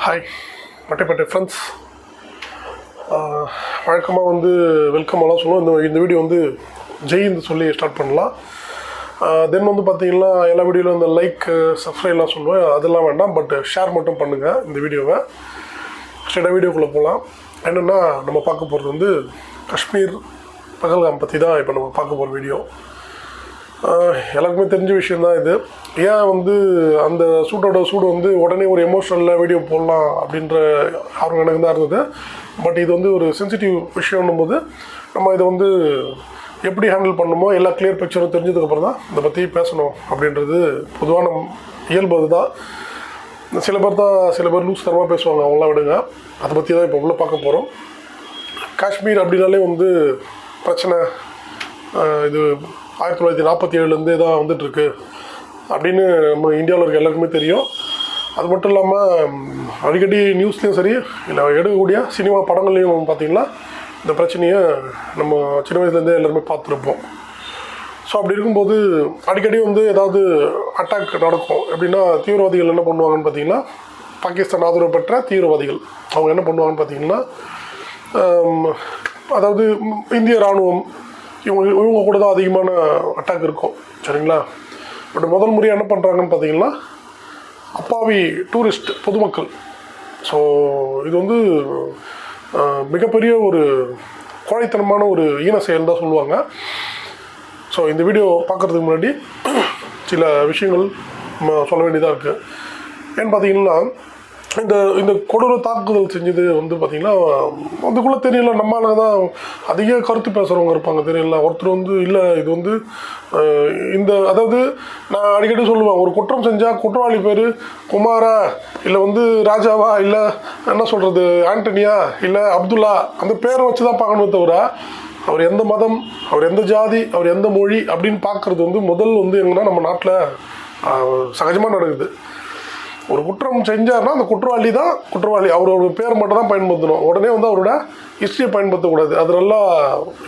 Hi பட்டை friends, வழக்கமாக வந்து வெல்கமெல்லாம் சொல்லுவோம். இந்த வீடியோ வந்து ஜெயின்னு சொல்லி ஸ்டார்ட் பண்ணலாம். தென் வந்து பார்த்தீங்கன்னா எல்லா வீடியோவில் இந்த லைக் சப்ஸ்கிரைப்லாம் சொல்லுவேன், அதெல்லாம் வேண்டாம். பட் ஷேர் மட்டும் பண்ணுங்கள் இந்த வீடியோவை. ஸ்ட்ரெயிட்டாக வீடியோக்குள்ளே போகலாம். என்னென்னா நம்ம பார்க்க போகிறது வந்து காஷ்மீர் பகல்காம் பற்றி தான் இப்போ நம்ம பார்க்க போகிற வீடியோ. எல்லாருக்குமே தெரிஞ்ச விஷயந்தான் இது. ஏன் வந்து அந்த சூடு வந்து உடனே ஒரு எமோஷனலில் வீடியோ போடலாம் அப்படின்ற ஆர்வம் எனக்கு தான் இருந்தது. பட் இது வந்து ஒரு சென்சிட்டிவ் விஷயம்னும் போது நம்ம இதை வந்து எப்படி ஹேண்டில் பண்ணணுமோ எல்லா கிளியர் பிக்சரும் தெரிஞ்சதுக்கப்புறம் தான் இதை பற்றி பேசணும் அப்படின்றது பொதுவான இயல்பு. அதுதான். சில பேர் லூஸ் தரமாக பேசுவாங்க, அவங்களாம் விடுங்க. அதை பற்றி தான் இப்போ உள்ள பார்க்க போகிறோம். காஷ்மீர் அப்படின்னாலே வந்து பிரச்சனை, இது 1947 தான் வந்துட்டுருக்கு அப்படின்னு நம்ம இந்தியாவில் இருக்க எல்லாருக்குமே தெரியும். அது மட்டும் இல்லாமல் அடிக்கடி நியூஸ்லேயும் சரி இல்லை எடுக்கக்கூடிய சினிமா படங்கள்லேயும் பார்த்திங்கன்னா இந்த பிரச்சனையை நம்ம சின்ன வயசுலேருந்தே எல்லாருமே பார்த்துருப்போம். ஸோ அப்படி இருக்கும்போது அடிக்கடி வந்து ஏதாவது அட்டாக் நடக்கும். எப்படின்னா தீவிரவாதிகள் என்ன பண்ணுவாங்கன்னு பார்த்திங்கன்னா, பாகிஸ்தான் ஆதரவு பெற்ற தீவிரவாதிகள் அவங்க என்ன பண்ணுவாங்கன்னு பார்த்திங்கன்னா, அதாவது இந்திய இராணுவம் இவங்க கூட தான் அதிகமான அட்டாக் இருக்கும், சரிங்களா. பட் முதல் முறையாக என்ன பண்ணுறாங்கன்னு பார்த்தீங்கன்னா அப்பாவி டூரிஸ்ட் பொதுமக்கள். ஸோ இது வந்து மிகப்பெரிய ஒரு கோழைத்தனமான ஒரு ஈன செயல் தான் சொல்லுவாங்க. ஸோ இந்த வீடியோ பார்க்குறதுக்கு முன்னாடி சில விஷயங்கள் நம்ம சொல்ல வேண்டியதாக இருக்குது. ஏன்னு பார்த்தீங்கன்னா இந்த கொடூர தாக்குதல் செஞ்சது வந்து பார்த்திங்கன்னா அதுக்குள்ளே தெரியல, நம்மளால தான் அதிக கருத்து பேசுகிறவங்க இருப்பாங்க, தெரியல. ஒருத்தர் வந்து இல்லை இது வந்து அதாவது நான் அடிக்கடி சொல்லுவேன், ஒரு குற்றம் செஞ்சால் குற்றவாளி பேர் குமாரா இல்லை வந்து ராஜாவா இல்லை என்ன சொல்கிறது ஆண்டனியா இல்லை அப்துல்லா, அந்த பேரை வச்சு தான் பார்க்கணுமே தவிர அவர் எந்த மதம், அவர் எந்த ஜாதி, அவர் எந்த மொழி அப்படின்னு பார்க்குறது வந்து முதல் வந்து எங்கன்னா நம்ம நாட்டில் சகஜமாக நடக்குது. ஒரு குற்றம் செஞ்சார்னா அந்த குற்றவாளி தான் குற்றவாளி, அவரோட பேர் மட்டும் தான் பயன்படுத்தணும். உடனே வந்து அவரோட ஹிஸ்ட்ரியை பயன்படுத்தக்கூடாது. அது நல்லா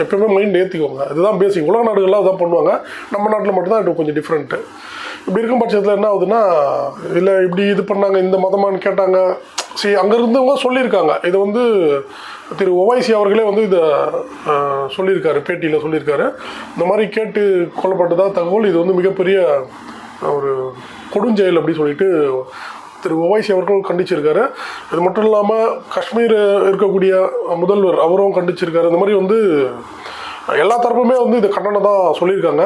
எப்பயுமே மைண்ட் ஏற்றிக்கோங்க. அதுதான் பேசிக். உலக நாடுகள்லாம் அதான் பண்ணுவாங்க, நம்ம நாட்டில் மட்டும்தான் இது கொஞ்சம் டிஃப்ரெண்ட்டு. இப்படி இருக்கும் பட்சத்தில் என்ன ஆகுதுன்னா, இல்லை இப்படி இது பண்ணாங்க இந்த மதமானு கேட்டாங்க. அங்கே இருந்தவங்க சொல்லியிருக்காங்க. இதை வந்து திரு ஒவைசி அவர்களே வந்து இதை சொல்லியிருக்காரு, பேட்டியில் சொல்லியிருக்காரு. இந்த மாதிரி கேட்டு கொல்லப்பட்டதாக தகவல். இது வந்து மிகப்பெரிய ஒரு கொடுஞ்செயல் அப்படி சொல்லிட்டு திரு ஒவைசி அவர்களும் கண்டிச்சிருக்காரு. இது மட்டும் இல்லாமல் காஷ்மீர் இருக்கக்கூடிய முதல்வர் அவரும் கண்டிச்சிருக்காரு. இந்த மாதிரி வந்து எல்லா தரப்புமே வந்து இது கண்டனம் தான் சொல்லியிருக்காங்க.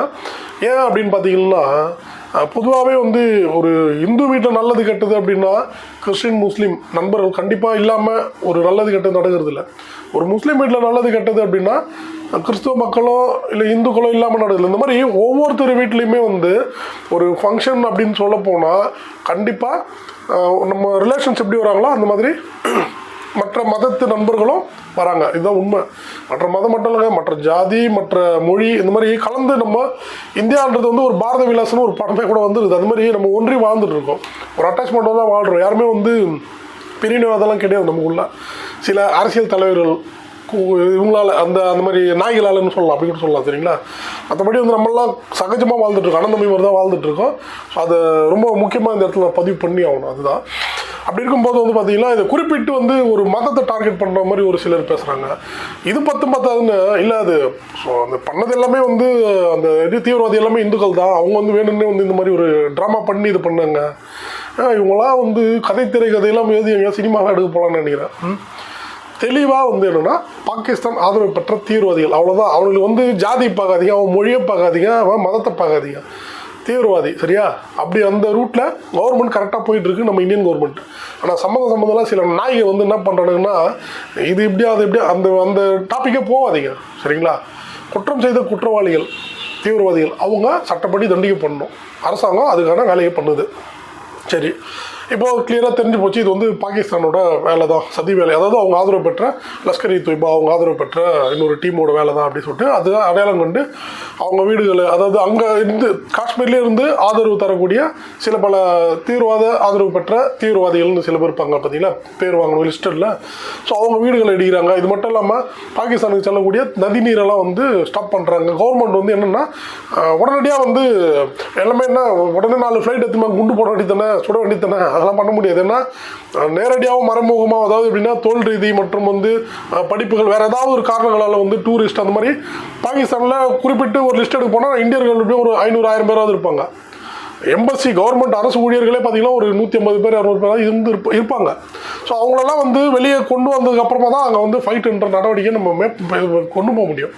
ஏன் அப்படின்னு பார்த்தீங்கன்னா, பொதுவாகவே வந்து ஒரு இந்து வீட்டில் நல்லது கெட்டது அப்படின்னா கிறிஸ்டின் முஸ்லீம் நண்பர்கள் கண்டிப்பாக இல்லாமல் ஒரு நல்லது கெட்டது நடக்கிறது இல்லை. ஒரு முஸ்லீம் வீட்டில் நல்லது கெட்டது அப்படின்னா கிறிஸ்துவ மக்களோ இல்லை இந்துக்களோ இல்லாமல் நடக்குது. இந்த மாதிரி ஒவ்வொருத்தர் வீட்லேயுமே வந்து ஒரு ஃபங்க்ஷன் அப்படின்னு சொல்ல போனால் கண்டிப்பாக நம்ம ரிலேஷன்ஸ் எப்படி வராங்களோ அந்த மாதிரி மற்ற மதத்து நண்பர்களும் வராங்க. இதுதான் உண்மை. மற்ற மதம் மட்டும் இல்லைங்க, மற்ற ஜாதி மற்ற மொழி இந்த மாதிரி கலந்து நம்ம இந்தியான்றது வந்து ஒரு பாரத விலாசம்னு ஒரு படமே கூட வந்துருக்குது. அது மாதிரி நம்ம ஒன்றி வாழ்ந்துட்டு இருக்கோம், ஒரு அட்டாச்மெண்ட்டோட தான் வாழ்கிறோம். யாருமே வந்து பிரிவினைவாதெல்லாம் கிடையாது நமக்குள்ள. சில அரசியல் தலைவர்கள் இவங்களால அந்த மாதிரி நாய்களாலன்னு சொல்லலாம், அப்படி கூட சொல்லலாம், சரிங்களா. மற்றபடி வந்து நம்மளாம் சகஜமாக வாழ்ந்துட்டுருக்கோம், அனந்தமி மாதிரி தான் வாழ்ந்துட்டுருக்கோம். ஸோ அதை ரொம்ப முக்கியமாக இந்த இடத்துல பதிவு பண்ணி ஆகணும். அதுதான். அப்படி இருக்கும்போது வந்து பார்த்திங்கன்னா இதை குறிப்பிட்டு வந்து ஒரு மதத்தை டார்கெட் பண்ணுற மாதிரி ஒரு சிலர் பேசுகிறாங்க. இது பத்தாதுன்னு இல்லை. அது ஸோ அந்த பண்ணது எல்லாமே வந்து அந்த தீவிரவாதி எல்லாமே இந்துக்கள் தான். அவங்க வந்து வேணும்னே வந்து இந்த மாதிரி ஒரு ட்ராமா பண்ணி இது பண்ணாங்க. இவங்களாம் வந்து கதையெல்லாம் எழுதி எங்கேயா சினிமாலாம் எடுக்க போகலான்னு நினைக்கிறேன். தெளிவாக வந்து என்னென்னா பாகிஸ்தான் ஆதரவு பெற்ற தீவிரவாதிகள், அவ்வளோதான். அவங்களுக்கு வந்து ஜாதி பார்க்காதீங்க, அவன் மொழியை பார்க்காதீங்க, அவன் மதத்தை பார்க்காதீங்க, தீவிரவாதி, சரியா. அப்படி அந்த ரூட்டில் கவர்மெண்ட் கரெக்டாக போயிட்டுருக்கு, நம்ம இந்தியன் கவர்மெண்ட். ஆனால் சம்மந்தம்லாம் சில நாய்கள் வந்து என்ன பண்ணுறாங்கன்னா இது இப்படியா அது எப்படியா அந்த டாப்பிக்கே போகாதீங்க, சரிங்களா. குற்றம் செய்த குற்றவாளிகள் தீவிரவாதிகள் அவங்க சட்டப்படி தண்டிக்க பண்ணணும். அரசாங்கம் அதுக்கான வேலையை பண்ணுது. சரி, இப்போது கிளியராக தெரிஞ்சு போச்சு, இது வந்து பாகிஸ்தானோட வேலை தான், சதி வேலை. அதாவது அவங்க ஆதரவு பெற்ற லஷ்கர் இ தொய்பா, அவங்க ஆதரவு பெற்ற இன்னொரு டீமோட வேலை தான் அப்படி சொல்லிட்டு அது அடையாளம் கொண்டு அவங்க வீடுகளை, அதாவது அங்கே இருந்து காஷ்மீர்லேயே இருந்து ஆதரவு தரக்கூடிய சில பல தீவிரவாத ஆதரவு பெற்ற தீவிரவாதிகள்னு சில பேர் இருப்பாங்க பார்த்தீங்களா, பேர் வாங்கணும் லிஸ்ட்டில். ஸோ அவங்க வீடுகளை இடிக்கிறாங்க. இது மட்டும் இல்லாமல் பாகிஸ்தானுக்கு செல்லக்கூடிய நதி நீரெல்லாம் வந்து ஸ்டாப் பண்ணுறாங்க. கவர்மெண்ட் வந்து என்னென்னா உடனடியாக வந்து எல்லாமே என்ன உடனே 4 ஃப்ளைட் எடுத்துமா குண்டு போட வேண்டியதானே, சுட வேண்டியதானே, அதெல்லாம் பண்ண முடியாது. ஏன்னா நேரடியாகவும் மறைமுகமாக, அதாவது எப்படின்னா தொழில் ரீதி மற்றும் வந்து படிப்புகள் வேறு ஏதாவது ஒரு காரணங்களால் வந்து டூரிஸ்ட் அந்த மாதிரி பாகிஸ்தானில் குறிப்பிட்டு ஒரு லிஸ்ட் எடுக்க போனால் இந்தியர்கள் எப்படியும் ஒரு 500-1000 பேராவது இருப்பாங்க. எம்பசி கவர்மெண்ட் அரசு ஊழியர்களே பார்த்தீங்கன்னா ஒரு 150 பேர் 200 பேர் இருப்பாங்க. ஸோ அவங்களெல்லாம் வந்து வெளியே கொண்டு வந்ததுக்கப்புறமா தான் அங்கே வந்து ஃபைட்டுன்ற நடவடிக்கை நம்ம கொண்டு போக முடியும்.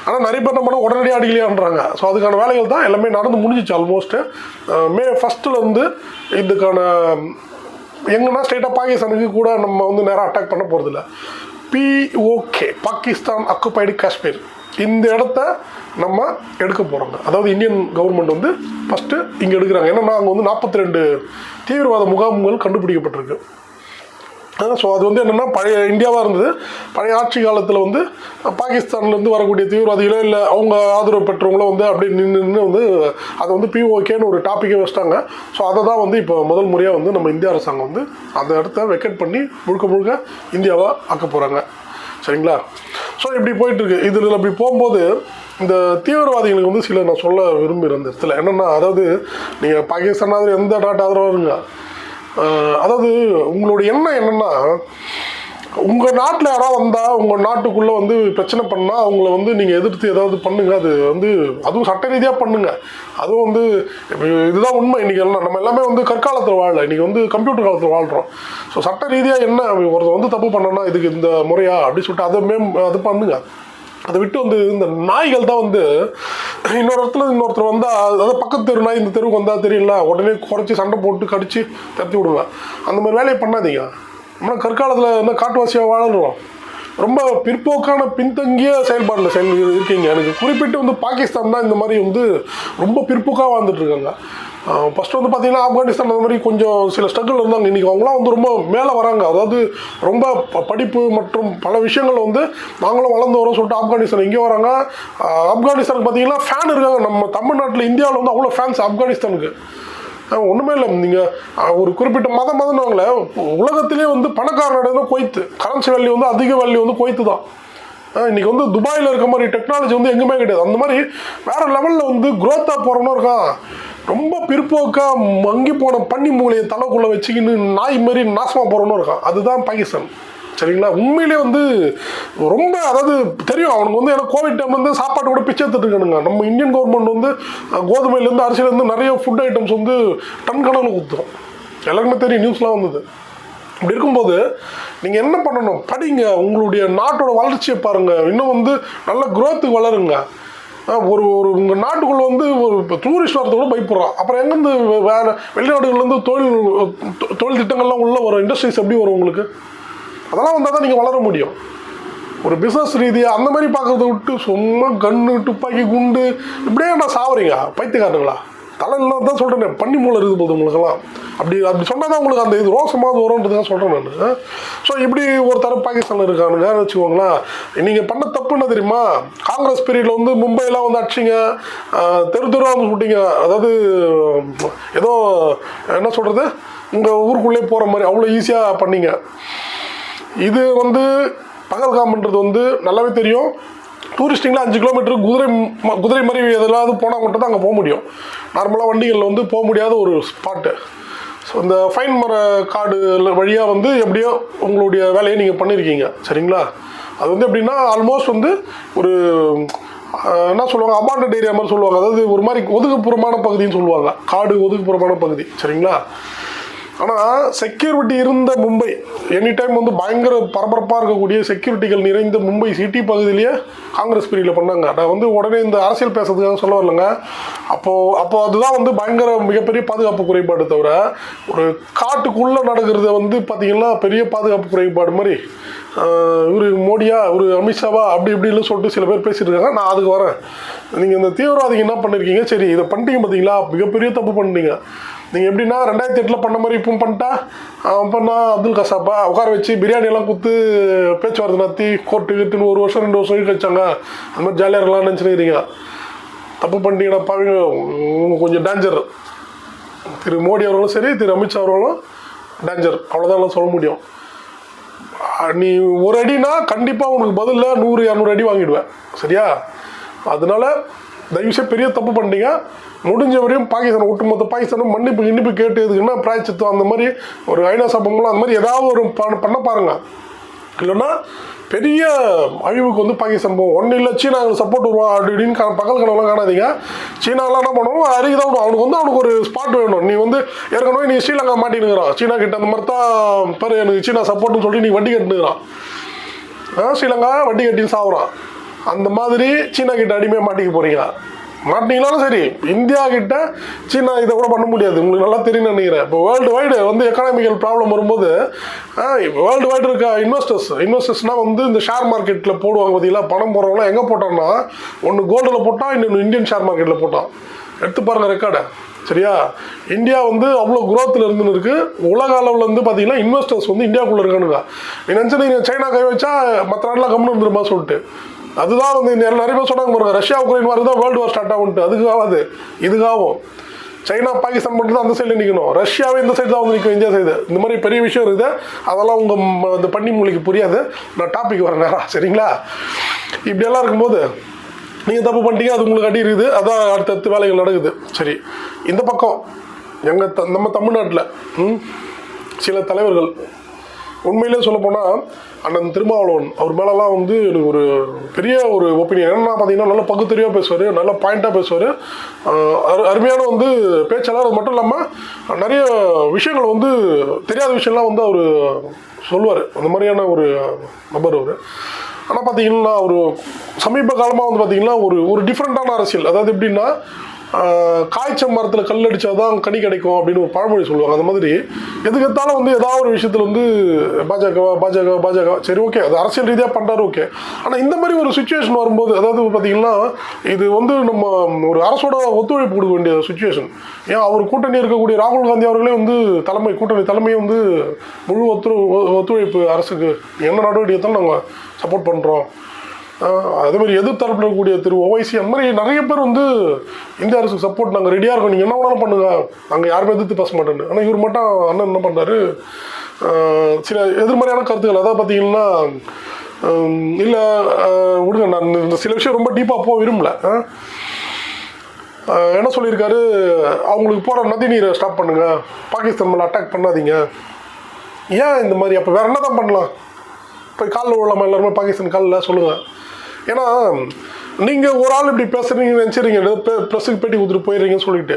ஆனால் நிறைய பேர் நம்ம உடனடியாக அடிக்கலையான்றாங்க. ஸோ அதுக்கான வேலைகள் தான் எல்லாமே நடந்து முடிஞ்சிச்சு. ஆல்மோஸ்ட்டு மே 1 இதுக்கான எங்கன்னா ஸ்டேட்டாக பாகிஸ்தானுக்கு கூட நம்ம வந்து நேராக அட்டாக் பண்ண போகிறதில்ல. POK பாகிஸ்தான் ஆக்குபைடு காஷ்மீர் இந்த இடத்த நம்ம எடுக்க போகிறோங்க. அதாவது இந்தியன் கவர்மெண்ட் வந்து ஃபஸ்ட்டு இங்கே எடுக்கிறாங்க. ஏன்னா அங்கே வந்து 42 தீவிரவாத முகாம்கள் கண்டுபிடிக்கப்பட்டிருக்கு. ஸோ அது வந்து என்னென்னா பழைய இந்தியாவாக இருந்தது. பழைய ஆட்சி காலத்தில் வந்து பாகிஸ்தான்லேருந்து வரக்கூடிய தீவிரவாதிகளோ இல்லை அவங்க ஆதரவு பெற்றவங்களோ வந்து அப்படி நின்று வந்து அதை வந்து POKன்னு ஒரு டாப்பிக்கே வச்சிட்டாங்க. ஸோ அதை தான் வந்து இப்போ முதல் முறையாக வந்து நம்ம இந்திய அரசாங்கம் வந்து அந்த இடத்த வெக்கேட் பண்ணி முழுக்க இந்தியாவை ஆக்க போகிறாங்க. சரிங்களா? ஸோ இப்படி போயிட்டுருக்கு. இதில் அப்படி போகும்போது இந்த தீவிரவாதிகளுக்கு வந்து சில நான் சொல்ல விரும்புகிறேன் இந்த இடத்துல. என்னென்னா, அதாவது நீங்கள் பாகிஸ்தான் எந்த நாட்டு ஆதரவாக இருங்க, அதாவது உங்களுடைய எண்ணம் என்னென்னா, உங்கள் நாட்டில் யாராவது வந்தால் உங்கள் நாட்டுக்குள்ளே வந்து பிரச்சனை பண்ணால் அவங்கள வந்து நீங்கள் எதிர்த்து ஏதாவது பண்ணுங்கள். அது வந்து அதுவும் சட்ட ரீதியாக பண்ணுங்கள். அதுவும் வந்து இதுதான் உண்மை. இன்றைக்கி எல்லாம் நம்ம எல்லாமே வந்து கற்காலத்தில் வாழலை, இன்றைக்கி வந்து கம்ப்யூட்டர் காலத்தில் வாழ்கிறோம். ஸோ சட்ட ரீதியாக என்ன ஒருத்தர் வந்து தப்பு பண்ணோன்னா இதுக்கு இந்த முறையா அப்படின்னு சொல்லிட்டு அது பண்ணுங்க. அதை விட்டு வந்து இந்த நாய்கள் தான் வந்து இன்னொரு இடத்துல இன்னொருத்தர் வந்தால், அதாவது பக்கத்து தெரு நாய் இந்த தெருவுக்கு வந்தால் தெரியல உடனே குறைச்சி சண்டை போட்டு கடிச்சு தட்டி விடுங்க. அந்த மாதிரி வேலையை பண்ணாதீங்க. நம்ம கற்காலத்தில் வந்து காட்டுவாசியாக வாழணும். ரொம்ப பிற்போக்கான பின்தங்கிய செயல்பாடில் இருக்கீங்க. எனக்கு குறிப்பிட்டு வந்து பாகிஸ்தான் தான் இந்த மாதிரி வந்து ரொம்ப பிற்போக்காக வாழ்ந்துட்டுருக்காங்க. ஃபஸ்ட்டு வந்து பார்த்திங்கன்னா ஆப்கானிஸ்தான் அந்த மாதிரி கொஞ்சம் சில ஸ்ட்ரகிள் இருந்தாங்க. இன்றைக்கி அவங்களாம் வந்து ரொம்ப மேலே வராங்க. அதாவது ரொம்ப படிப்பு மற்றும் பல விஷயங்கள் வந்து நாங்களும் வளர்ந்து வரோம் சொல்லிட்டு ஆப்கானிஸ்தான் இங்கே வராங்க. ஆப்கானிஸ்தானுக்கு பார்த்திங்கன்னா ஃபேன் இருக்காங்க. நம்ம தமிழ்நாட்டில் இந்தியாவில் வந்து அவ்வளோ ஃபேன்ஸ் ஆப்கானிஸ்தானுக்கு ஒன்றுமே இல்லை. நீங்கள் ஒரு குறிப்பிட்ட மதம்னாங்களே உலகத்திலே வந்து பணக்கார நாடு தான் குவைத்து. கரன்சி வேல்யூ வந்து அதிக வேல்யூ வந்து குவைத்து தான். இன்றைக்கி வந்து துபாயில் இருக்க மாதிரி டெக்னாலஜி வந்து எங்குமே கிடையாது. அந்த மாதிரி வேறு லெவலில் வந்து குரோத்தாக போகிறோன்னு இருக்கான். ரொம்ப பிற்போக்காக மங்கி போன பன்னி மூலையை தலைக்குள்ளே வச்சுக்கின்னு நாய் மாரி நாசமாக போகிறோன்னு இருக்கான். அதுதான் பாகிஸ்தான். சரிங்களா? உண்மையிலே வந்து ரொம்ப, அதாவது தெரியும் அவனுக்கு வந்து ஏன்னா கோவிட் டைம் வந்து சாப்பாடு கூட பிச்சை எடுத்துருக்கானுங்க. நம்ம இந்தியன் கவர்மெண்ட் வந்து கோதுமையிலேருந்து அரிசியிலேருந்து நிறைய ஃபுட் ஐட்டம்ஸ் வந்து டன் கணக்கில் கொடுத்துரும். எல்லாருக்குமே தெரியும், நியூஸ்லாம் வந்தது. இப்படி இருக்கும்போது நீங்கள் என்ன பண்ணணும், படிங்க, உங்களுடைய நாட்டோட வளர்ச்சியை பாருங்கள், இன்னும் வந்து நல்ல குரோத்துக்கு வளருங்க. ஒரு உங்கள் நாட்டுக்குள்ளே வந்து ஒரு இப்போ டூரிஸ்ட் வரது கூட பயப்படுறான். அப்புறம் எங்கேருந்து வேறு வெளிநாடுகள்லேருந்து தொழில் திட்டங்கள்லாம் உள்ளே வரும், இண்டஸ்ட்ரீஸ் எப்படி வரும் உங்களுக்கு? அதெல்லாம் வந்தால் தான் நீங்கள் வளர முடியும். ஒரு பிஸ்னஸ் ரீதியாக அந்த மாதிரி பார்க்குறத விட்டு சும்மா கன்று துப்பாக்கி குண்டு இப்படியே நான் சாவறீங்க பைத்தியக்காரங்களா? தலைலாம் தான் சொல்கிறேன், பன்னி மூளை இருக்குது போது உங்களுக்கெல்லாம். அப்படி சொன்னால் தான் உங்களுக்கு அந்த இது ரோசமாவது வரும்ன்றது தான் சொல்கிறேன் நான். ஸோ இப்படி ஒரு தரப்பு பாகிஸ்தானில் இருக்கானுங்க வச்சுக்கோங்களேன். நீங்கள் பண்ண தப்பு என்ன தெரியுமா? காங்கிரஸ் பீரியடில் வந்து மும்பையெல்லாம் வந்து அடிச்சிங்க, தெருவாக வந்து விட்டீங்க. அதாவது ஏதோ என்ன சொல்கிறது, உங்கள் ஊருக்குள்ளே போகிற மாதிரி அவ்வளோ ஈஸியாக பண்ணீங்க. இது வந்து பகல்காம்ன்றது வந்து நல்லாவே தெரியும். டூரிஸ்டிங்கில் 5 கிலோமீட்டர் குதிரை மாதிரி எதாவது போனால் மட்டும் தான் அங்கே போக முடியும். நார்மலாக வண்டிகளில் வந்து போக முடியாத ஒரு ஸ்பாட்டு. ஸோ இந்த ஃபைன் மர காடு வழியாக வந்து எப்படியோ உங்களுடைய வேலையை நீங்கள் பண்ணியிருக்கீங்க. சரிங்களா? அது வந்து எப்படின்னா ஆல்மோஸ்ட் வந்து ஒரு என்ன சொல்லுவாங்க, அபாண்டட் ஏரியா மாதிரி சொல்லுவாங்க. அதாவது ஒரு மாதிரி ஒதுக்குப்புறமான பகுதின்னு சொல்லுவாங்க, காடு ஒதுக்குப்புறமான பகுதி. சரிங்களா? ஆனால் செக்யூரிட்டி இருந்த மும்பை, எனி டைம் வந்து பயங்கர பரபரப்பாக இருக்கக்கூடிய செக்யூரிட்டிகள் நிறைந்த மும்பை சிட்டி பகுதியிலேயே காங்கிரஸ் பீரியடில் பண்ணாங்க. நான் வந்து உடனே இந்த அரசியல் பேசுறதுக்காக சொல்ல வரலங்க. அப்போது அதுதான் வந்து பயங்கர மிகப்பெரிய பாதுகாப்பு குறைபாடு. தவிர ஒரு காட்டுக்குள்ளே நடக்கிறத வந்து பார்த்திங்கன்னா பெரிய பாதுகாப்பு குறைபாடு மாதிரி இவர் மோடியா ஒரு அமித்ஷாவா அப்படி இப்படின்னு சொல்லிட்டு சில பேர் பேசிட்டு இருக்காங்க. நான் அதுக்கு வரேன். நீங்கள் இந்த தீவிரவாதிகள் என்ன பண்ணியிருக்கீங்க? சரி, இதை பண்ணிட்டீங்க பார்த்தீங்களா, மிகப்பெரிய தப்பு பண்ணிட்டீங்க. நீங்கள் எப்படின்னா 2008 பண்ண மாதிரி இப்பவும் பண்ணிட்டா அப்போனா அப்துல் கசாப்பா உட்கார வச்சு பிரியாணியெல்லாம் கொடுத்து பேச்சுவார்த்தை நடத்தி கோர்ட்டுக்கிட்டுன்னு 1 வருஷம் 2 வருஷம் வச்சாங்க. அந்த மாதிரி ஜாலியாக இருக்கலாம்னு நினச்சினுக்கிறீங்க. தப்பு பண்ணிட்டீங்கன்னா பாருங்க, கொஞ்சம் டேஞ்சர். திரு மோடி அவர்களும் சரி, திரு அமித்ஷா அவர்களும் டேஞ்சர். அவ்வளோதான் சொல்ல முடியும். நீ ஒரு அடினா கண்டிப்பாக உனக்கு பதிலில் 100-200 அடி வாங்கிடுவேன். சரியா? அதனால தயவுசெய்து பெரிய தப்பு பண்ணிட்டீங்க. முடிஞ்ச வரையும் பாகிஸ்தான் ஒட்டுமொத்த பாகிஸ்தானும் மன்னிப்பு கேட்டு எதுக்குன்னா பிராய்ச்சித்தம் அந்த மாதிரி ஒரு ஐநா சம்பவங்களும் அந்த மாதிரி ஏதாவது ஒரு பண்ண பாருங்க. இல்லைன்னா பெரிய அழிவுக்கு வந்து பாகிஸ்தான் போகும். ஒன்றும் இல்லை சீனா சப்போர்ட் வருவா அப்படின்னு பகல் கனவுலாம் காணாதீங்க. சீனாலாம் என்ன பண்ணுவோம் அறிக்கை தான் அவனுக்கு ஒரு ஸ்பாட் வேணும். நீ வந்து ஏற்கனவே நீ ஸ்ரீலங்கா மாட்டினுக்கிறான் சீனா கிட்ட அந்த மாதிரி தான் பாரு எனக்கு சீனா சப்போர்ட்னு சொல்லிட்டு நீ வட்டி கட்டுனுக்கிறான். ஸ்ரீலங்கா வட்டி கட்டின்னு சாவுறான். அந்த மாதிரி சீனா கிட்ட அடிமையாக மாட்டிக்க போகிறீங்க. மாட்டிங்களாலும் சரி இந்தியா கிட்ட சீனா இதை கூட பண்ண முடியாது. உங்களுக்கு நல்லா தெரியும் நினைக்கிறேன். இப்போ வேர்ல்டு வைடு வந்து எக்கனாமிக்கல் ப்ராப்ளம் வரும்போது வேர்ல்டு வைடு இருக்க இன்வெஸ்டர்ஸ்னால் வந்து இந்த ஷேர் மார்க்கெட்டில் போடுவாங்க. பார்த்தீங்களா பணம் போடுறவங்களாம் எங்கே போட்டான்னா ஒன்று கோல்டில் போட்டால் இன்னொன்று இந்தியன் ஷேர் மார்க்கெட்டில் போட்டான். எடுத்து பாருங்கள் ரெக்கார்டை. சரியா? இந்தியா வந்து அவ்வளோ குரோத்தில் இருந்துன்னு இருக்குது. உலக அளவில் வந்து பார்த்தீங்கன்னா இன்வெஸ்டர்ஸ் வந்து இந்தியாவுக்குள்ளே இருக்கானுங்க. நீ நினச்சா நீங்கள் சைனா கை வச்சா மற்ற நாட்டில் கம்முன்னு இருந்துருமா சொல்லிட்டு. அதுதான் வந்து நிறைய பேர் சொன்னாங்க பாருங்க ரஷ்யா உக்ரைன் மாதிரி தான் வேர்ல்டு வார் ஸ்டார்ட் ஆகுன்ட்டு. அதுக்கு ஆகாது, இதுக்காகும். சைனா பாகிஸ்தான் மட்டும் தான் அந்த சைடில் நிற்கணும். ரஷ்யாவே இந்த சைடு தான் வந்து நிற்கும், இந்தியா சைடு. இந்த மாதிரி பெரிய விஷயம் இருக்குது. அதெல்லாம் உங்கள் அந்த பண்ணி மொழிக்கு புரியாது. நான் டாபிக் வரேன் நேரம். சரிங்களா? இப்படியெல்லாம் இருக்கும்போது நீங்கள் தப்பு பண்ணிட்டீங்க, அது உங்களுக்கு அடி இருக்குது. அதான் அடுத்தடுத்து வேலைகள் நடக்குது. சரி, இந்த பக்கம் நம்ம தமிழ்நாட்டில் சில தலைவர்கள் உண்மையிலே சொல்லப்போனால் அண்ணன் திருமாவளவன் அவர் மேலெல்லாம் வந்து எனக்கு ஒரு பெரிய ஒரு ஒப்பீனியன். என்னென்னா பார்த்தீங்கன்னா நல்ல பகுத்தறிவாக பேசுவார், நல்ல பாயிண்ட்டாக பேசுவார், அருமையான வந்து பேச்சாளர். அது மட்டும் இல்லாமல் நிறைய விஷயங்கள் வந்து தெரியாத விஷயம்லாம் வந்து அவர் சொல்லுவார். அந்த மாதிரியான ஒரு நபர் அவர். ஆனால் பார்த்தீங்கன்னா ஒரு சமீப காலமாக வந்து பார்த்தீங்கன்னா ஒரு டிஃப்ரெண்ட்டான அரசியல். அதாவது எப்படின்னா காய்ச்ச மரத்தில் கல் அடித்தாதான் கனி கிடைக்கும் அப்படின்னு ஒரு பழமொழி சொல்லுவாங்க. அந்த மாதிரி எதுக்கெத்தாலும் வந்து ஏதாவது ஒரு விஷயத்தில் வந்து பாஜக சரி ஓகே அது அரசியல் ரீதியாக பண்ணுறாரு ஓகே. ஆனால் இந்த மாதிரி ஒரு சுச்சுவேஷன் வரும்போது அதாவது பார்த்தீங்கன்னா இது வந்து நம்ம ஒரு அரசோட ஒத்துழைப்பு கொடுக்க வேண்டிய சுச்சுவேஷன். ஏன் அவர் கூட்டணி இருக்கக்கூடிய ராகுல் காந்தி அவர்களே வந்து கூட்டணி தலைமையை வந்து முழு ஒத்துழைப்பு அரசுக்கு என்ன நடவடிக்கை தான் நாங்கள் சப்போர்ட் பண்ணுறோம். அதேமாதிரி எதிர்த்தரப்பில் இருக்கக்கூடிய திரு ஓவைசி அந்த மாதிரி நிறைய பேர் வந்து இந்திய அரசுக்கு சப்போர்ட் நாங்கள் ரெடியாக இருக்கோம், நீங்கள் என்ன வேணாலும் பண்ணுங்க, நாங்கள் யாருமே எதிர்த்து பேச மாட்டேன்னு. ஆனால் இவர் மட்டும் அண்ணன் என்ன பண்ணுறாரு சில எதிர்மறையான கருத்துக்கள். அதாவது பார்த்தீங்கன்னா இல்லை விடுங்க நான் இந்த சில விஷயம் ரொம்ப டீப்பாக போக விரும்பல. என்ன சொல்லியிருக்காரு, அவங்களுக்கு போகிற நதி நீரை ஸ்டாப் பண்ணுங்கள், பாகிஸ்தான் மேலே அட்டாக் பண்ணாதீங்க. ஏன் இந்த மாதிரி அப்போ வேறு என்ன தான் பண்ணலாம்? இப்போ காலில் விழாமல் எல்லாருமே பாகிஸ்தான் காலில் சொல்லுங்கள். ஏன்னா நீங்கள் ஒரு ஆள் இப்படி பேசுகிறீங்கன்னு நினச்சிடுறீங்க, ப்ரெஸ்ஸுக்கு பேட்டி கொடுத்துட்டு போயிடுறீங்கன்னு சொல்லிட்டு.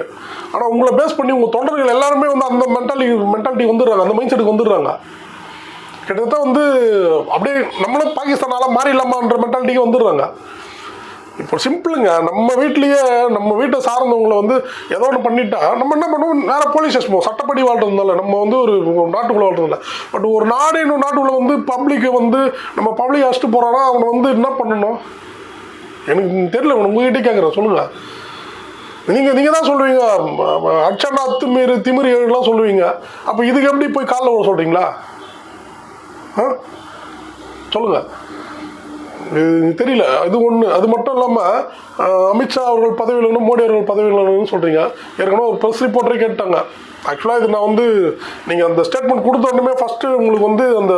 ஆனால் உங்களை பேஸ் பண்ணி உங்கள் தொண்டர்கள் எல்லாருமே வந்து அந்த மென்டாலிட்டி வந்துடுறாங்க, அந்த மைண்ட் செட்டுக்கு வந்துடுறாங்க. கிட்டத்தட்ட வந்து அப்படியே நம்மளும் பாகிஸ்தானால் மாறிடலாமான்ற மென்டாலிட்டிக்கு வந்துடுறாங்க. இப்போ சிம்பிளுங்க, நம்ம வீட்டை சார்ந்தவங்களை வந்து ஏதோ ஒன்று பண்ணிட்டா நம்ம என்ன பண்ணுவோம், நேராக போலீஸ் ஸ்டேஷன் போவோம். சட்டப்படி வாழ்றதுனால நம்ம வந்து ஒரு நாட்டுக்குள்ளே வாழ்றதில்ல. பட் ஒரு நாடு இன்னொரு நாட்டுக்குள்ளே வந்து பப்ளிக்கை வந்து நம்ம பப்ளிக் அழைச்சிட்டு போகிறான்னா அவனை வந்து என்ன பண்ணணும் எனக்கு தெரியல. உங்ககிட்டே கேட்குறேன், சொல்லுங்கள். நீங்கள் தான் சொல்லுவீங்க அச்சனா அத்துமீறு திமிரி ஏழுலாம் சொல்லுவீங்க. அப்போ இதுக்கு எப்படி போய் காலில் விட சொல்கிறீங்களா? சொல்லுங்கள். தெரியல. இது ஒன்று. அது மட்டும் இல்லாமல் அமித்ஷா அவர்கள் பதவி இல்லைன்னு மோடி அவர்கள் பதவி இல்லைன்னு சொல்கிறீங்க. ஏற்கனவே ஒரு ப்ரெஸ் ரிப்போர்ட்டரே கேட்டாங்க. ஆக்சுவலாக இது நான் வந்து நீங்கள் அந்த ஸ்டேட்மெண்ட் கொடுத்த உடனே ஃபஸ்ட்டு உங்களுக்கு வந்து அந்த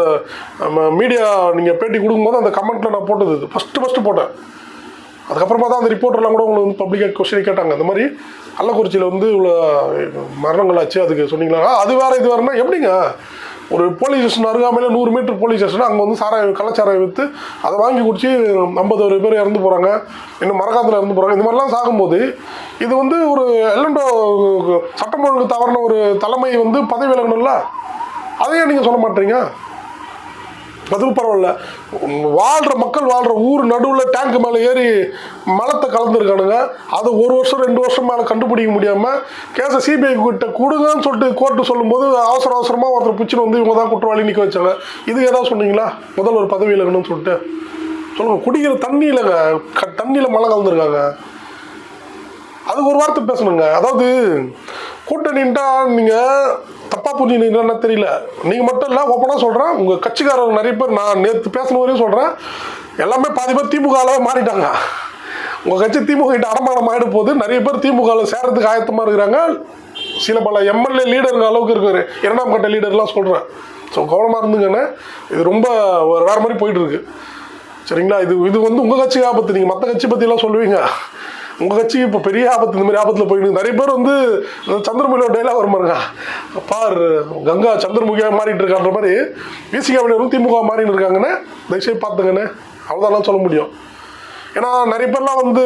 மீடியா நீங்கள் பேட்டி கொடுக்கும்போது அந்த கமெண்ட்டில் நான் போட்டது இது ஃபஸ்ட்டு போட்டேன். அதுக்கப்புறமா தான் அந்த ரிப்போர்ட்டர்லாம் கூட உங்களுக்கு வந்து பப்ளிக்காக கொஸ்டின் கேட்டாங்க. அந்த மாதிரி கள்ளக்குறிச்சியில் வந்து இவ்வளோ மரணங்கள் ஆச்சு, அதுக்கு சொன்னீங்களா? அது வேறு இது வேறுனா எப்படிங்க? ஒரு போலீஸ் ஸ்டேஷன் அருகாமையில் 100 மீட்டர் போலீஸ் ஸ்டேஷன், அங்கே வந்து கள்ளச்சாராயம் விற்று அதை வாங்கி குடிச்சு 50 பேர் இறந்து போகிறாங்க, இன்னும் மரக்காத்தில் இறந்து போகிறாங்க. இந்த மாதிரிலாம் சாகும்போது இது வந்து ஒரு எல்லண்டோ சட்டம் ஒழுங்கு தவறின ஒரு தலைமை வந்து பதவி விலகணும்ல, அதையே நீங்கள் சொல்ல மாட்டீங்க. அதுவும் பரவாயில்ல, மக்கள் வாழ்கிற ஊர் நடுவில் டேங்க் மேலே ஏறி மலத்தை கலந்துருக்கானுங்க. அது 1 வருஷம் 2 வருஷம் மேலே கண்டுபிடிக்க முடியாமல் கேஸை சிபிஐ கிட்ட கொடுங்கன்னு சொல்லிட்டு கோர்ட்டு சொல்லும்போது அவசரமாக ஒருத்தர் பிடிச்சின்னு வந்து இவங்க தான் குற்றவாளி நிற்க வச்சாங்க. இது ஏதாவது சொன்னீங்களா? முதல் ஒரு பதவி இலகணும்னு சொல்லிட்டு சொல்லுங்கள். குடிக்கிற தண்ணியில் மழை கலந்துருக்காங்க, அதுக்கு ஒரு வார்த்தை பேசணுங்க. அதாவது கூட்டணின்ட்டா நீங்கள் தப்பாக புரிஞ்சுனீங்கன்னா தெரியல. நீங்கள் மட்டும் இல்லை, ஓப்பனாக சொல்கிறேன், உங்கள் கட்சிக்காரங்க நிறைய பேர், நான் நேற்று பேசின வரையும் சொல்கிறேன், எல்லாமே பாதி பேர் திமுகவில் மாறிட்டாங்க. உங்கள் கட்சி திமுக கிட்ட அடமானம் ஆகிட போது நிறைய பேர் திமுகவில் சேரத்துக்கு ஆயத்தமாக இருக்கிறாங்க. சில பல எம்எல்ஏ லீடருங்க அளவுக்கு இருக்காரு, 2ஆம் கட்ட லீடர்லாம் சொல்கிறேன். ஸோ கவனமாக இருந்துங்கன்னு. இது ரொம்ப வேறு மாதிரி போயிட்டுருக்கு. சரிங்களா? இது வந்து உங்கள் கட்சிக்கு ஆபத்து. நீங்கள் மற்ற கட்சி பற்றிலாம் சொல்லுவீங்க, உங்கள் கட்சிக்கு இப்போ பெரிய ஆபத்து, இந்த மாதிரி ஆபத்தில் போயிட்டு நிறைய பேர் வந்து சந்திரமுகியோட டைலாக் வரும் பாருங்க, பார் கங்கா சந்திரமுகியாக மாறிட்டு இருக்கான்ற மாதிரி விசிகாவினரும் திமுக மாறின்னு இருக்காங்கன்னு தயவுசெய்து பார்த்துங்கன்னு அவ்வளோதான் சொல்ல முடியும். ஏன்னா நிறைய பேர்லாம் வந்து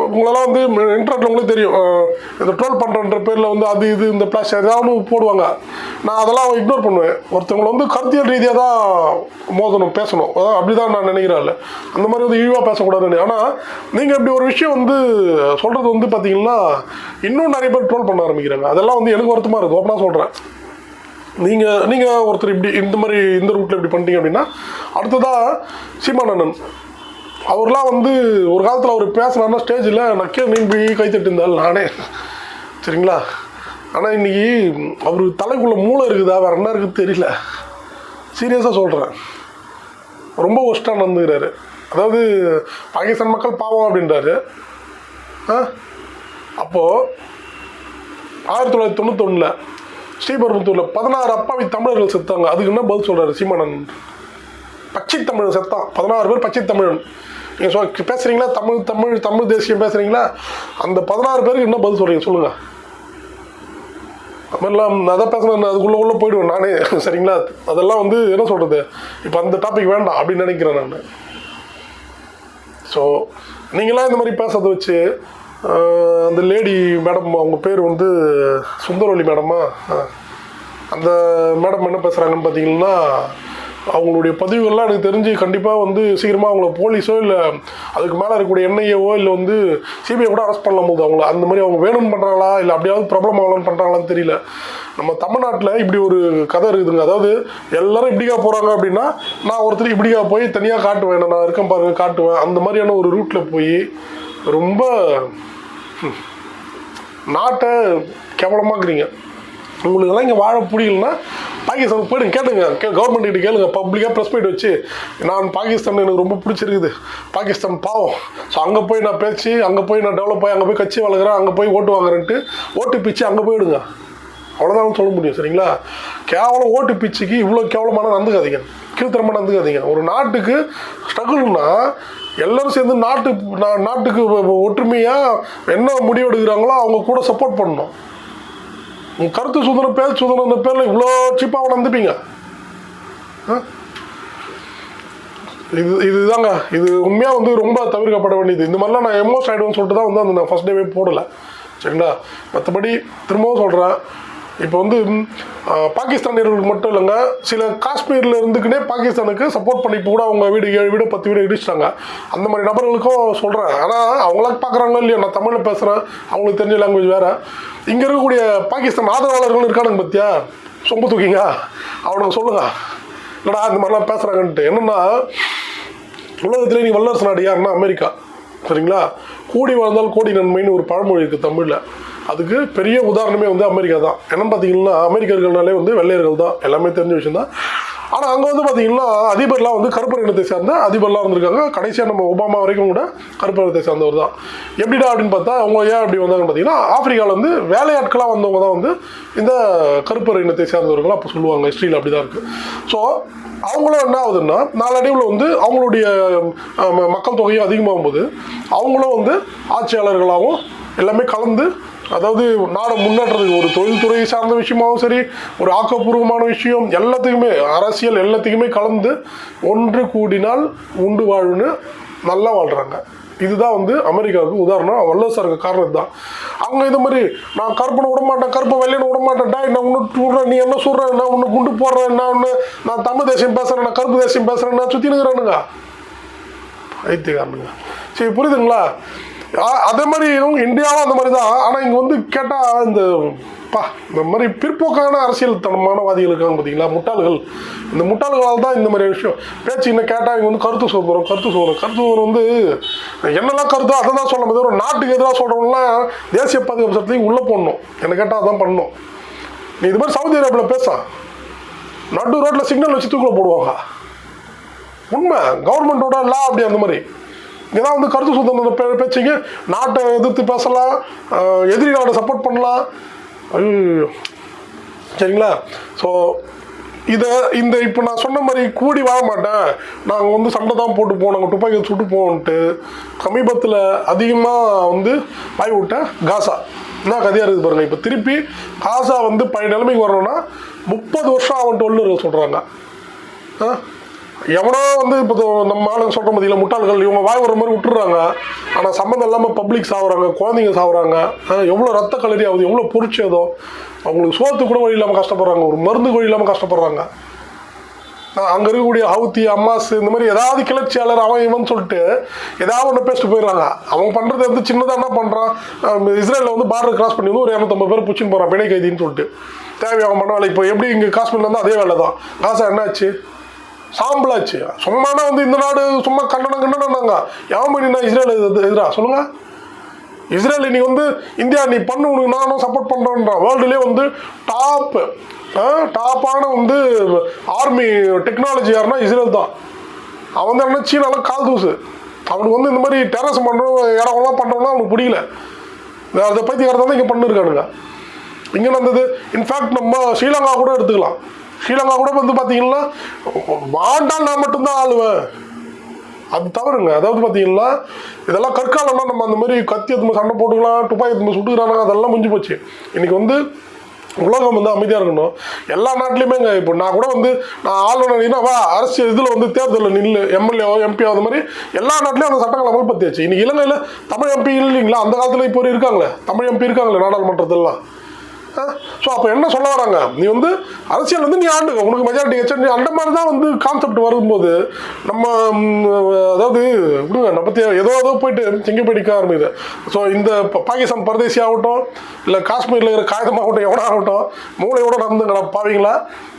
உங்களெல்லாம் வந்து இன்டர்நெட்டில் உங்களுக்கு தெரியும், இந்த ட்ரோல் பண்ணுறன்ற பேரில் வந்து அது இது இந்த பிளாஸ் ஏதாவது போடுவாங்க. நான் அதெல்லாம் இக்னோர் பண்ணுவேன். ஒருத்தவங்களை வந்து கருத்தியல் ரீதியாக தான் மோதணும், பேசணும், அதான் அப்படி தான் நான் நினைக்கிறேன். அந்த மாதிரி வந்து இழிவாக பேசக்கூடாதுன்னு. ஆனால் நீங்கள் இப்படி ஒரு விஷயம் வந்து சொல்கிறது வந்து பார்த்தீங்கன்னா இன்னும் நிறைய பேர் ட்ரோல் பண்ண ஆரம்பிக்கிறாங்க. அதெல்லாம் வந்து எனக்கு வருத்தமாக இருக்குது, ஓப்பனாக சொல்கிறேன். நீங்கள் ஒருத்தர் இப்படி இந்த மாதிரி இந்த ரூட்டில் இப்படி பண்ணிட்டீங்க அப்படின்னா அடுத்ததாக சீமானண்ணன் அவர்லாம் வந்து ஒரு காலத்தில் அவர் பேசினார்னா ஸ்டேஜில் நக்கே நீ கைத்தட்டு இருந்தால் நானே, சரிங்களா. ஆனால் இன்றைக்கி அவர் தலைக்குள்ளே மூளை இருக்குதா வேறு என்ன இருக்குது தெரியல. சீரியஸாக சொல்கிறேன், ரொம்ப ஒஸ்ட்டாக நடந்துக்கிறாரு. அதாவது பாகிஸ்தான் மக்கள் பாவம் அப்படின்றாரு. அப்போது 1991 ஸ்ரீபெரும்புத்தூரில் 16 அப்பாவி தமிழர்கள் செத்தாங்க. அதுக்கு என்ன பதில் சொல்கிறாரு சீமானன்? பச்சை தமிழன் செத்தான், 16 பேர் பச்சை தமிழன். நீங்கள் பேசுகிறீங்களா, தமிழ் தேசியம் பேசுகிறீங்களா? அந்த 16 பேருக்கு என்ன பதில் சொல்கிறீங்க சொல்லுங்கள். அது மாதிரிலாம் அதான் பேசுகிறேன், அதுக்குள்ளே போயிடுவேன் நானே, சரிங்களா. அதெல்லாம் வந்து என்ன சொல்கிறது, இப்போ அந்த டாபிக் வேண்டாம் அப்படின்னு நினைக்கிறேன் நான். ஸோ நீங்களாம் இந்த மாதிரி பேசுறதை வச்சு அந்த லேடி மேடம், அவங்க பேர் வந்து சுந்தரவல்லி மேடமா, அந்த மேடம் என்ன பேசுகிறாங்கன்னு பார்த்தீங்கன்னா அவங்களுடைய பதிவுகள்லாம் எனக்கு தெரிஞ்சு கண்டிப்பாக வந்து சீக்கிரமாக அவங்கள போலீஸோ இல்லை அதுக்கு மேலே இருக்கக்கூடிய என்ஐஏவோ இல்லை வந்து சிபிஐ கூட அரெஸ்ட் பண்ணலாம் போது அவங்கள. அந்த மாதிரி அவங்க வேணும்னு பண்ணுறாங்களா இல்லை அப்படியாவது ப்ராப்ளம் ஆகலான்னு பண்ணுறாங்களான்னு தெரியல. நம்ம தமிழ்நாட்டில் இப்படி ஒரு கதை இருக்குதுங்க. அதாவது எல்லாரும் இப்படிக்கா போகிறாங்க அப்படின்னா நான் ஒருத்தர் இப்படிக்கா போய் தனியாக காட்டுவேன், நான் இருக்கேன் பாருங்க காட்டுவேன், அந்த மாதிரியான ஒரு ரூட்டில் போய் ரொம்ப நாட்டை கேவலமாக்குறீங்க. உங்களுக்கெல்லாம் இங்கே வாழ பிடிக்கலன்னா பாகிஸ்தானுக்கு போய்டுங்க, கேட்டுங்க, கவர்மெண்ட் கிட்ட கேளுங்க, பப்ளிக்காக ப்ரெஸ் மீட் வச்சு நான் பாகிஸ்தான் எனக்கு ரொம்ப பிடிச்சிருக்குது, பாகிஸ்தான் பாவம், ஸோ அங்கே போய் நான் பேச்சு, அங்கே போய் நான் டெவலப் ஆகி அங்கே போய் கட்சி வளர்க்குறேன், அங்கே போய் ஓட்டு வாங்குறேன்ட்டு ஓட்டு பிச்சு அங்கே போயிடுங்க. அவ்வளோதான் சொல்ல முடியும், சரிங்களா. கேவலம் ஓட்டு பிச்சுக்கு இவ்வளோ கேவலமான நடந்துக்காதீங்க, கீழ்த்தரமாக நடந்துக்காதீங்க. ஒரு நாட்டுக்கு ஸ்ட்ரகிள்னா எல்லோரும் சேர்ந்து நாட்டுக்கு ஒற்றுமையாக என்ன முடிவு எடுக்கிறாங்களோ அவங்க கூட சப்போர்ட் பண்ணணும். கருத்து சுதந்திரம், பேர் சுதந்திரம் பேரில் இவ்வளோ சீப்பாக நடந்துப்பீங்க. இதுதாங்க, இது உண்மையாக வந்து ரொம்ப தவிர்க்கப்பட வேண்டியது. இந்த மாதிரிலாம் நான் எமோஷன் ஆகிடுவேன்னு சொல்லிட்டு தான் வந்து அந்த நான் ஃபஸ்ட் டேவே போடலை, சரிங்களா. மற்றபடி திரும்பவும் சொல்கிறேன், இப்போ வந்து பாகிஸ்தானியர்களுக்கு மட்டும் இல்லைங்க, சில காஷ்மீரில் இருந்துக்குன்னே பாகிஸ்தானுக்கு சப்போர்ட் பண்ணி இப்போ கூட அவங்க வீடு 7 வீடு 10 வீடு இடிச்சிட்டாங்க. அந்த மாதிரி நபர்களுக்கும் சொல்கிறேன். ஆனால் அவங்களாம் பார்க்குறாங்களோ இல்லையோ, நான் தமிழில் பேசுகிறேன், அவங்களுக்கு தெரிஞ்ச லாங்குவேஜ் வேறு. இங்கே இருக்கக்கூடிய பாகிஸ்தான் ஆதரவாளர்கள் இருக்கானுங்க பற்றியா, சொம்பு தூக்கிங்க அவனுக்கு சொல்லுங்கள், இல்லைடா இந்த மாதிரிலாம் பேசுகிறாங்கன்ட்டு. என்னென்னா உலகத்திலே நீ வல்லரசு நாடு யாருன்னா அமெரிக்கா, சரிங்களா. கூடி வாழ்ந்தால் கோடி நன்மைன்னு ஒரு பழமொழி இருக்குது தமிழில். அதுக்கு பெரிய உதாரணமே வந்து அமெரிக்கா தான். என்னன்னு பார்த்தீங்கன்னா அமெரிக்கர்கள்னாலே வந்து வெள்ளையர்கள் தான், எல்லாமே தெரிஞ்ச விஷயம் தான். ஆனால் அங்கே வந்து பார்த்தீங்கன்னா அதிபர்லாம் வந்து கருப்பர் இனத்தை சேர்ந்த அதிபர்லாம் இருந்திருக்காங்க. கடைசியாக நம்ம ஒபாமா வரைக்கும் கூட கருப்பர் இனத்தை சேர்ந்தவர் தான். எப்படிடா அப்படின்னு பார்த்தா அவங்க ஏன் அப்படி வந்தாங்கன்னு பார்த்தீங்கன்னா ஆப்பிரிக்காவில் வந்து வேலையாட்களாக வந்தவங்க தான் வந்து இந்த கருப்பர் இனத்தை சேர்ந்தவர்கள் அப்போ சொல்லுவாங்க, ஹிஸ்ட்ரியில் அப்படி தான் இருக்குது. ஸோ அவங்களும் என்ன ஆகுதுன்னா நாளடைவில் வந்து அவங்களுடைய மக்கள் தொகையும் அதிகமாகும் போது அவங்களும் வந்து ஆட்சியாளர்களாகவும் எல்லாமே கலந்து, அதாவது நாடு முன்னேற்றதுக்கு ஒரு தொழில்துறை சார்ந்த விஷயமாகவும் சரி, ஒரு ஆக்கப்பூர்வமான விஷயம் எல்லாத்துக்குமே, அரசியல் எல்லாத்துக்குமே கலந்து ஒன்று கூடினால் உண்டு வாழ்வுன்னு நல்லா வாழ்கிறாங்க. இதுதான் வந்து அமெரிக்காவுக்கு உதாரணம். வல்லரசாக இருக்க காரணம் தான். அவங்க இது மாதிரி நான் கருப்பனை விடமாட்டேன், கருப்பை வெள்ளையனை விடமாட்டேன்டா, நான் ஒன்று சொல்கிறேன், நீ என்ன சொல்கிறேன், நான் ஒன்று குண்டு போடுறேன், நான் தமிழ் தேசியம் பேசுகிறேன், நான் கருப்பு தேசியம் பேசுகிறேன், நான் சுற்றி நிற்கிறானுங்க ஐத்தியக்காரனுங்க. சரி, புரியுதுங்களா. அதே மாதிரி இந்தியாவும் அந்த மாதிரி தான். ஆனால் இங்கே வந்து கேட்டால் இந்த மாதிரி பிற்போக்கான அரசியல் தனமானவாதிகள் இருக்காங்க பார்த்தீங்களா, முட்டாள்கள். இந்த முட்டாள்களால் தான் இந்த மாதிரி விஷயம் பேச்சு. இன்னும் கேட்டால் இங்கே வந்து கருத்து சுதந்திரம் வந்து என்னெல்லாம் கருத்தோ அதை தான் சொல்ல முடியும். ஒரு நாட்டுக்கு எதிராக சொல்கிறவங்களாம் தேசிய பாதுகாப்பு சட்டத்தையும் உள்ளே போடணும். என்ன கேட்டால் அதான் பண்ணணும். நீ இது மாதிரி சவுதி அரேபியாவில் பேச நடு ரோட்டில் சிக்னல் வச்சு தூக்கில் போடுவாங்க. உண்மை, கவர்மெண்ட்டோட லா அப்படி. அந்த மாதிரி இதான் வந்து கருத்து சுதந்திரம் பேச்சுங்க. நாட்டை எதிர்த்து பேசலாம், எதிரி நாட்டை சப்போர்ட் பண்ணலாம். ஐயோ, சரிங்களா. ஸோ இப்போ நான் சொன்ன மாதிரி கூடி வாழ மாட்டேன், நாங்கள் வந்து சண்டை தான் போட்டு போனோம், நாங்கள் துப்பாக்கி சுட்டு போன்ட்டு சமீபத்தில் அதிகமாக வந்து வாய் விட்ட காசா என்ன கதையாக இருக்குது பாருங்கள். இப்போ திருப்பி காசா வந்து பழைய நிலைமைக்கு வரணும்னா 30 வருஷம் ஆகட்டும்னு சொல்கிறாங்க. எவனோ வந்து இப்போ நம்ம ஆளுங்க சொல்கிற மதியில் முட்டாள்கள் இவங்க வாய் வர மாதிரி விட்டுறாங்க. ஆனால் சம்மந்தம் இல்லாமல் பப்ளிக் சாகுறாங்க, குழந்தைங்க சாகுறாங்க, எவ்வளோ ரத்த கலரி ஆகுது, எவ்வளோ பொறிச்சதோ, அவங்களுக்கு சோத்து கூட வழி இல்லாமல் கஷ்டப்படுறாங்க, ஒரு மருந்து வழி இல்லாமல் கஷ்டப்படுறாங்க. அங்கே இருக்கக்கூடிய ஹவுத்தி அம்மாஸ் இந்த மாதிரி ஏதாவது கிளர்ச்சியாளர் அவன் இவன் சொல்லிட்டு ஏதாவது ஒன்று பேசிட்டு போயிடுறாங்க. அவன் பண்ணுறது வந்து சின்னதாக என்ன பண்ணுறான், இஸ்ரேலில் வந்து பார்டர் கிராஸ் பண்ணி வந்து ஒரு 250 பேர் பிடிச்சின்னு போகிறான் பிணை கைதின்னு சொல்லிட்டு. தேவை அவன் பண்ண வேலை. இப்போ எப்படி இங்கே காஷ்மீரில் இருந்தால் அதே வேலை தான். காசா என்னாச்சு, சாம்பலாச்சு. சும்மானா வந்து இந்த நாடு சும்மா கண்டனாங்க. எவன் பண்ணினா இஸ்ரேல் எதிரா சொல்லுங்க. இஸ்ரேல் இன்னைக்கு வந்து இந்தியா நீ பண்ணு உனக்கு நானும் சப்போர்ட் பண்ணுறேன்றான். வேர்ல்டுலேயே வந்து டாப்பான வந்து ஆர்மி டெக்னாலஜி யாருன்னா இஸ்ரேல் தான். அவன் வந்து என்ன சீனால கால் தூசு. அவனுக்கு வந்து இந்த மாதிரி டெரரிசம் பண்ணுறோம் இடம்லாம் பண்ணுறோம்னா அவனுக்கு பிடிக்கல. அதை பற்றி தான் இங்கே பண்ணிருக்கானுங்க. இங்கே நடந்தது இன்ஃபேக்ட் நம்ம ஸ்ரீலங்கா கூட எடுத்துக்கலாம். ஸ்ரீலங்கா கூட வந்து பார்த்தீங்கன்னா வாண்டால் நான் மட்டும்தான் ஆளுவேன், அது தவறுங்க. அதாவது பார்த்தீங்கன்னா இதெல்லாம் கற்காலம்னா நம்ம அந்த மாதிரி கத்தி எடுத்து சண்டை போட்டுக்கலாம், துப்பாக்கி எடுத்து சுட்டுக்கிறாங்க, அதெல்லாம் முடிஞ்சு போச்சு. இன்னைக்கு வந்து உலகம் வந்து அமைதியாக இருக்கணும். எல்லா நாட்டிலையுமேங்க. இப்போ நான் கூட வந்து நான் ஆளுநர்னா வா அரசியல் இதில் வந்து தேர்தலில் நில்லு, எம்எல்ஏவோ எம்பியோ அது மாதிரி எல்லா நாட்டிலையும் அந்த சட்டங்களை அமல்படுத்தியாச்சு. இன்னைக்கு இலங்கையில் தமிழ் எம்பி இல்லைங்களா, அந்த காலத்தில் இப்போ இருக்காங்களே தமிழ் எம்பி இருக்காங்களே நாடாளுமன்றத்திலாம். ஸோ அப்போ என்ன சொல்ல வராங்க, நீ வந்து அரசியல் வந்து நீ ஆண்டுங்க, உனக்கு மெஜாரிட்டி வச்சு அந்த மாதிரி தான் வந்து கான்செப்ட் வரும்போது நம்ம அதாவது விடுங்க நம்ம பற்றி ஏதோ போயிட்டு செங்க போய் நிற்க ஆரம்பிக்குது. ஸோ இந்த பாகிஸ்தான் பரதேசி ஆகட்டும், இல்லை காஷ்மீரில் இருக்கிற காகிதமாகட்டும், எவனா ஆகட்டும், மூளையோட நடந்துங்களா பாவீங்களா,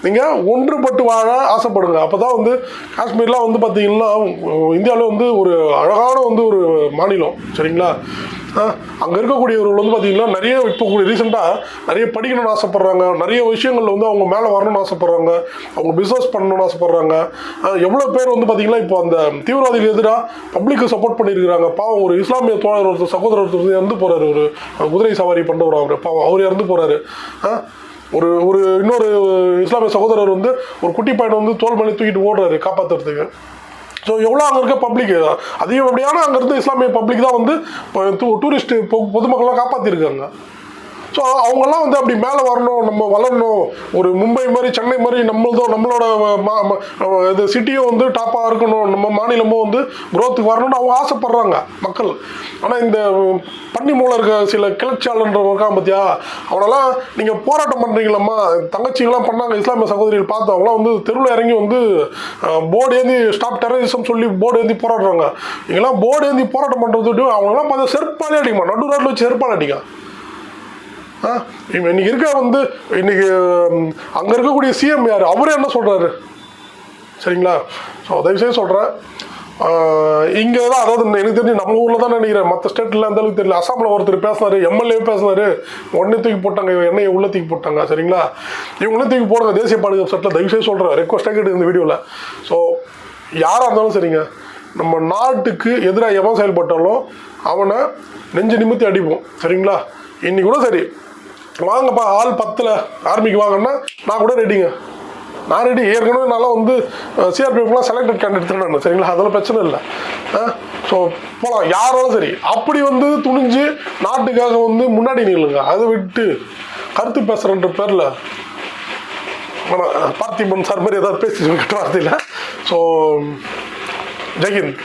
நீங்கள் ஒன்றுபட்டு வாழ ஆசைப்படுங்க. அப்போ தான் வந்து காஷ்மீர்லாம் வந்து பார்த்தீங்கன்னா இந்தியாவில் வந்து ஒரு அழகான வந்து ஒரு மாநிலம், சரிங்களா. அங்கே இருக்கக்கூடியவர்கள் வந்து பார்த்தீங்கன்னா நிறைய இப்போ ரீசெண்டாக நிறைய படிக்கணும்னு ஆசைப்பட்றாங்க, நிறைய விஷயங்கள் வந்து அவங்க மேலே வரணும்னு ஆசைப்பட்றாங்க, அவங்க பிஸ்னஸ் பண்ணணும்னு ஆசைப்பட்றாங்க. எவ்வளோ பேர் வந்து பார்த்தீங்கன்னா இப்போ அந்த தீவிரவாதிகள் எதிராக பப்ளிக்கு சப்போர்ட் பண்ணியிருக்கிறாங்க. பாவம் ஒரு இஸ்லாமிய தோழர் ஒருத்தர் சகோதரர் ஒருத்தர் இறந்து போகிறாரு, ஒரு குதிரை சவாரி பண்ணுறவர், அவர் பாவம் அவர் இறந்து போகிறாரு. ஒரு இன்னொரு இஸ்லாமிய சகோதரர் வந்து ஒரு குட்டி பையனை வந்து தோல் மேலே தூக்கிட்டு ஓடுறாரு காப்பாற்றுறதுக்கு. ஸோ எவ்வளோ அங்கே இருக்க பப்ளிக் அதிகம் எப்படியான அங்கே இருந்து இஸ்லாமிய பப்ளிக் தான் வந்து டூரிஸ்ட் பொதுமக்கள்லாம் காப்பாற்றிருக்காங்க. ஸோ அவங்கெல்லாம் வந்து அப்படி மேலே வரணும், நம்ம வளரணும், ஒரு மும்பை மாதிரி சென்னை மாதிரி நம்மளோட இது சிட்டியும் வந்து டாப்பாக இருக்கணும், நம்ம மாநிலமும் வந்து குரோத்துக்கு வரணும்னு அவங்க ஆசைப்படுறாங்க மக்கள். ஆனால் இந்த பன்னி மூலம் இருக்க சில கிளர்ச்சியாளன்றவங்க பார்த்தியா, அவனெல்லாம் நீங்கள் போராட்டம் பண்ணுறீங்களம்மா, தங்கச்சிங்கெல்லாம் பண்ணாங்க இஸ்லாமிய சகோதரிகள் பார்த்து, அவங்களாம் வந்து தெருவில் இறங்கி வந்து போர்டு ஏந்தி ஸ்டாப் டெரரிசம் சொல்லி போர்டு ஏந்தி போராடுறாங்க. இங்கெல்லாம் போர்டு ஏந்தி போராட்டம் பண்ணுறது அவங்களாம் பார்த்து செருப்பாலே அடிக்குமா, நடு ரோட்டில் வச்சு செருப்பால் அடிக்க. இன்னைக்கு இருக்க வந்து இன்னைக்கு அங்கே இருக்கக்கூடிய சிஎம் யார், அவரே என்ன சொல்கிறாரு சரிங்களா. ஸோ தயவுசெய்து சொல்கிறேன், இங்கே தான் அதாவது எனக்கு தெரிஞ்சு நம்ம ஊரில் தான் நினைக்கிறேன், மற்ற ஸ்டேட்டில் அந்த அளவுக்கு தெரியல. அசாமில் ஒருத்தர் பேசினார், எம்எல்ஏ பேசினார், உடனே தூக்கி போட்டாங்க, எண்ணெயை உள்ளே தூக்கி போட்டாங்க, சரிங்களா. இவங்களே தூக்கி போடுங்க தேசிய பாதுகாப்பு சட்டத்தில், தயவுசெய்து சொல்கிறேன், ரெக்வஸ்ட்டாக கேட்டு இந்த வீடியோவில். ஸோ யாராக இருந்தாலும் சரிங்க, நம்ம நாட்டுக்கு எதிராக எவன் செயல்பட்டாலும் அவனை நெஞ்சு நிமித்தி அடிப்போம், சரிங்களா. இன்னைக்கு கூட சரி வாங்கப்பா ஆள் 10 ஆர்மிக்கு வாங்கன்னா நான் கூட ரெடிங்க, நான் ரெடி. ஏற்கனவே நல்லா வந்து சிஆர்பிஎஃப்லாம் செலக்டட் கேண்டிடேட் நான், சரிங்களா, அதெல்லாம் பிரச்சனை இல்லை. ஸோ போகலாம் யாராலும் சரி. அப்படி வந்து துணிஞ்சு நாட்டுக்காக வந்து முன்னாடி நில்லுங்க. அதை விட்டு கருத்து பேசுகிறன்ற பேரில் பார்த்திபன் சார் மாதிரி ஏதாவது பேசிட்டு கட்ட வார்த்தையில். ஸோ ஜெய்ஹிந்த்.